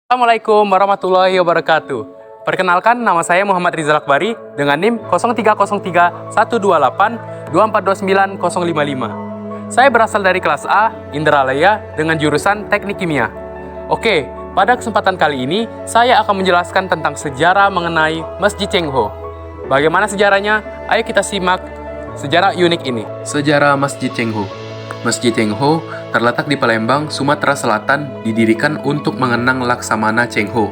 Assalamualaikum warahmatullahi wabarakatuh. Perkenalkan, nama saya Muhammad Rizal Akbari dengan NIM 0303-128-2429055. Saya berasal dari kelas A, Indralaya, dengan jurusan Teknik Kimia. Oke, pada kesempatan kali ini, saya akan menjelaskan tentang sejarah mengenai Masjid Cengho. Bagaimana sejarahnya? Ayo kita simak sejarah unik ini. Sejarah Masjid Cengho. Masjid Cengho terletak di Palembang, Sumatera Selatan, didirikan untuk mengenang Laksamana Cengho,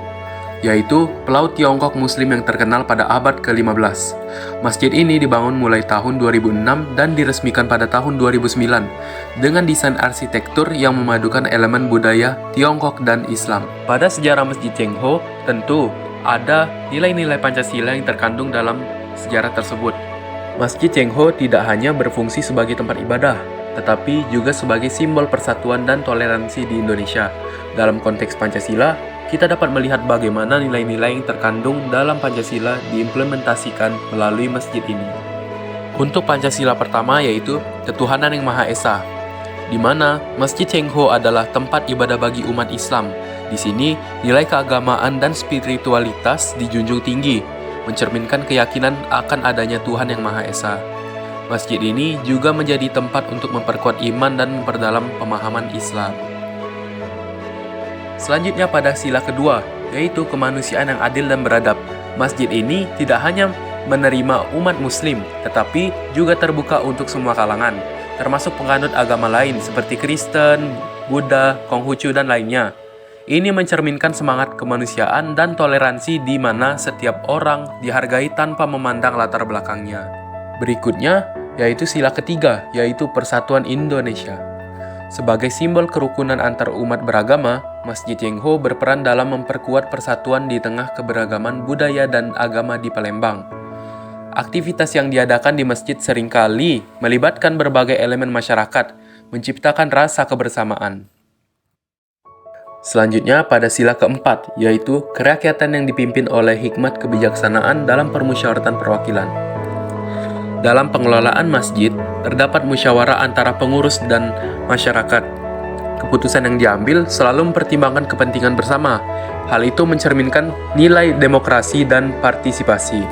yaitu pelaut Tiongkok Muslim yang terkenal pada abad ke-15. Masjid ini dibangun mulai tahun 2006 dan diresmikan pada tahun 2009 dengan desain arsitektur yang memadukan elemen budaya Tiongkok dan Islam. Pada sejarah Masjid Cengho, tentu ada nilai-nilai Pancasila yang terkandung dalam sejarah tersebut. Masjid Cengho tidak hanya berfungsi sebagai tempat ibadah, tetapi juga sebagai simbol persatuan dan toleransi di Indonesia. Dalam konteks Pancasila, kita dapat melihat bagaimana nilai-nilai yang terkandung dalam Pancasila diimplementasikan melalui masjid ini. Untuk Pancasila pertama yaitu Ketuhanan yang Maha Esa, di mana Masjid Cengho adalah tempat ibadah bagi umat Islam. Di sini, nilai keagamaan dan spiritualitas dijunjung tinggi, mencerminkan keyakinan akan adanya Tuhan yang Maha Esa. Masjid ini juga menjadi tempat untuk memperkuat iman dan memperdalam pemahaman Islam. Selanjutnya pada sila kedua, yaitu kemanusiaan yang adil dan beradab. Masjid ini tidak hanya menerima umat muslim, tetapi juga terbuka untuk semua kalangan, termasuk penganut agama lain seperti Kristen, Buddha, Konghucu, dan lainnya. Ini mencerminkan semangat kemanusiaan dan toleransi di mana setiap orang dihargai tanpa memandang latar belakangnya. Berikutnya, yaitu sila ketiga, yaitu Persatuan Indonesia. Sebagai simbol kerukunan antar umat beragama, Masjid Cengho berperan dalam memperkuat persatuan di tengah keberagaman budaya dan agama di Palembang. Aktivitas yang diadakan di masjid seringkali melibatkan berbagai elemen masyarakat, menciptakan rasa kebersamaan. Selanjutnya pada sila keempat, yaitu kerakyatan yang dipimpin oleh hikmat kebijaksanaan dalam permusyawaratan perwakilan. Dalam pengelolaan masjid, terdapat musyawarah antara pengurus dan masyarakat. Keputusan yang diambil selalu mempertimbangkan kepentingan bersama. Hal itu mencerminkan nilai demokrasi dan partisipasi.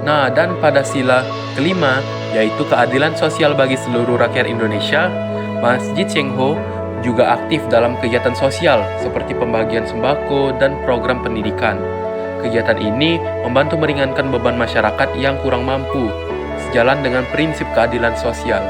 Nah, dan pada sila kelima, yaitu keadilan sosial bagi seluruh rakyat Indonesia, Masjid Cengho juga aktif dalam kegiatan sosial seperti pembagian sembako dan program pendidikan. Kegiatan ini membantu meringankan beban masyarakat yang kurang mampu, sejalan dengan prinsip keadilan sosial.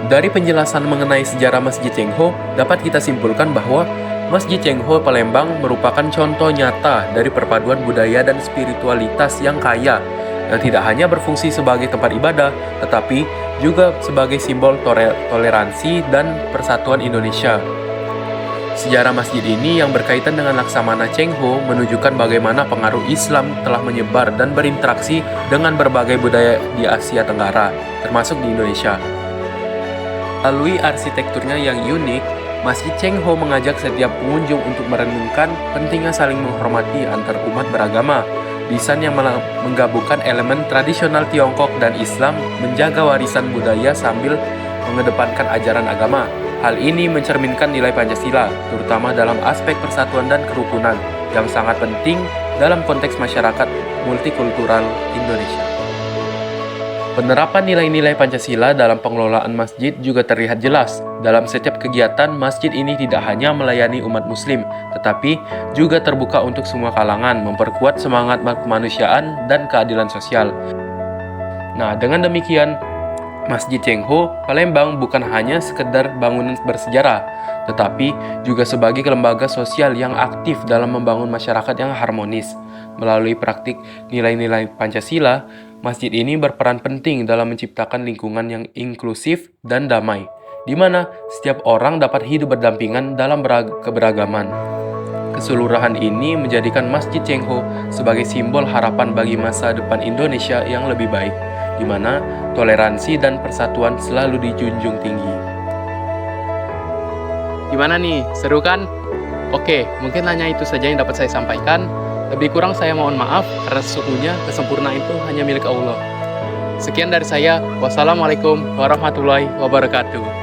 Dari penjelasan mengenai sejarah Masjid Cengho, dapat kita simpulkan bahwa Masjid Cengho Palembang merupakan contoh nyata dari perpaduan budaya dan spiritualitas yang kaya, yang tidak hanya berfungsi sebagai tempat ibadah, tetapi juga sebagai simbol toleransi dan persatuan Indonesia. Sejarah masjid ini yang berkaitan dengan Laksamana Cengho menunjukkan bagaimana pengaruh Islam telah menyebar dan berinteraksi dengan berbagai budaya di Asia Tenggara, termasuk di Indonesia. Melalui arsitekturnya yang unik, Masjid Cengho mengajak setiap pengunjung untuk merenungkan pentingnya saling menghormati antar umat beragama. Desain yang menggabungkan elemen tradisional Tiongkok dan Islam menjaga warisan budaya sambil mengedepankan ajaran agama. Hal ini mencerminkan nilai Pancasila, terutama dalam aspek persatuan dan kerukunan, yang sangat penting dalam konteks masyarakat multikultural Indonesia. Penerapan nilai-nilai Pancasila dalam pengelolaan masjid juga terlihat jelas. Dalam setiap kegiatan, masjid ini tidak hanya melayani umat muslim, tetapi juga terbuka untuk semua kalangan, memperkuat semangat kemanusiaan dan keadilan sosial. Nah, dengan demikian, Masjid Cengho Palembang bukan hanya sekedar bangunan bersejarah, tetapi juga sebagai lembaga sosial yang aktif dalam membangun masyarakat yang harmonis. Melalui praktik nilai-nilai Pancasila, masjid ini berperan penting dalam menciptakan lingkungan yang inklusif dan damai, di mana setiap orang dapat hidup berdampingan dalam keberagaman. Keseluruhan ini menjadikan Masjid Cengho sebagai simbol harapan bagi masa depan Indonesia yang lebih baik, di mana toleransi dan persatuan selalu dijunjung tinggi. Gimana nih, seru kan? Oke, mungkin hanya itu saja yang dapat saya sampaikan. Lebih kurang saya mohon maaf, karena sesungguhnya kesempurnaan itu hanya milik Allah. Sekian dari saya. Wassalamualaikum warahmatullahi wabarakatuh.